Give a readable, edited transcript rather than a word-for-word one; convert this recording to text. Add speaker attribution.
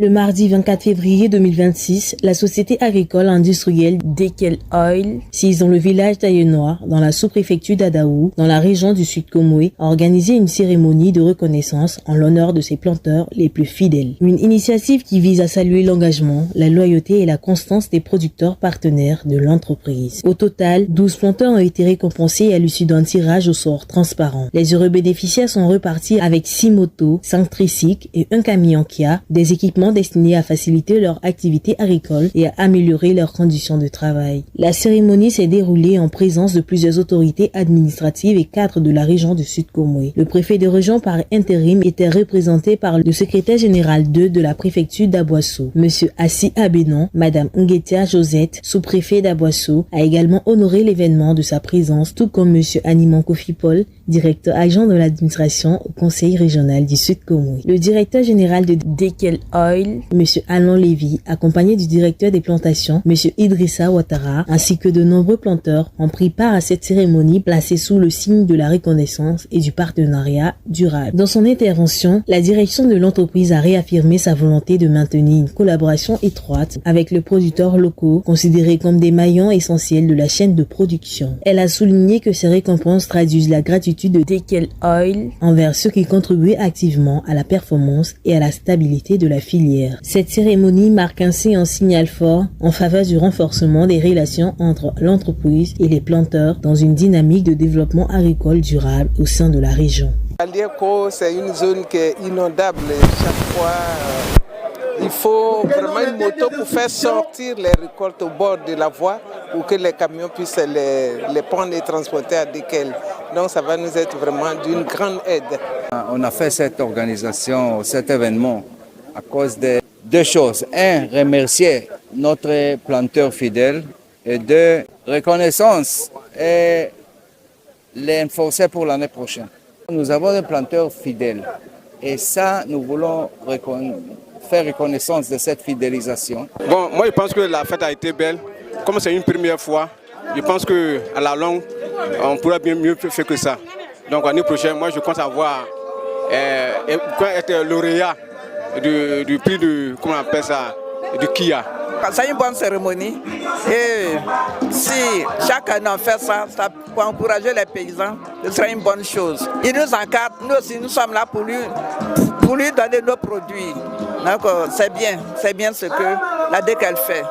Speaker 1: Le mardi 24 février 2026, la société agricole industrielle Dekel Oil, sise dans le village d'Aïenois, dans la sous-préfecture d'Adaou, dans la région du Sud-Komoé, a organisé une cérémonie de reconnaissance en l'honneur de ses planteurs les plus fidèles. Une initiative qui vise à saluer l'engagement, la loyauté et la constance des producteurs partenaires de l'entreprise. Au total, 12 planteurs ont été récompensés à l'issue d'un tirage au sort transparent. Les heureux bénéficiaires sont repartis avec 6 motos, 5 tricycles et un camion Kia, des équipements destinés à faciliter leur activité agricole et à améliorer leurs conditions de travail. La cérémonie s'est déroulée en présence de plusieurs autorités administratives et cadres de la région du Sud-Komoé. Le préfet de région par intérim était représenté par le secrétaire général 2 de la préfecture d'Aboissou, Monsieur Assi Abénon. Madame Nguetia Josette, sous-préfet d'Aboissou, a également honoré l'événement de sa présence, tout comme Monsieur Animan Kofi Paul, directeur adjoint de l'administration au conseil régional du Sud-Komoé. Le directeur général de Dekel Oil, M. Alain Lévy, accompagné du directeur des plantations, M. Idrissa Ouattara, ainsi que de nombreux planteurs, ont pris part à cette cérémonie placée sous le signe de la reconnaissance et du partenariat durable. Dans son intervention, la direction de l'entreprise a réaffirmé sa volonté de maintenir une collaboration étroite avec les producteurs locaux, considérés comme des maillons essentiels de la chaîne de production. Elle a souligné que ces récompenses traduisent la gratitude de Dekel Oil envers ceux qui contribuent activement à la performance et à la stabilité de la filière. Cette cérémonie marque ainsi un signal fort en faveur du renforcement des relations entre l'entreprise et les planteurs dans une dynamique de développement agricole durable au sein de la région.
Speaker 2: Alieko, c'est une zone qui est inondable. Chaque fois, il faut vraiment une moto pour faire sortir les récoltes au bord de la voie pour que les camions puissent les prendre et transporter à Dekel. Donc ça va nous être vraiment d'une grande aide.
Speaker 3: On a fait cette organisation, cet événement à cause de deux choses. Un, remercier notre planteur fidèle et deux, reconnaissance et l'enforcer pour l'année prochaine. Nous avons des planteurs fidèles et ça, nous voulons faire reconnaissance de cette fidélisation.
Speaker 4: Bon, moi je pense que la fête a été belle. Comme c'est une première fois, je pense qu'à la longue, on pourra bien mieux faire que ça. Donc l'année prochaine, moi je compte avoir être lauréat du prix de, comment on appelle ça, du Kia.
Speaker 5: C'est une bonne cérémonie et si chaque année on fait ça, ça peut encourager les paysans, ce serait une bonne chose. Il nous encadre, nous aussi nous sommes là pour lui donner nos produits. Donc c'est bien ce que la DEC fait.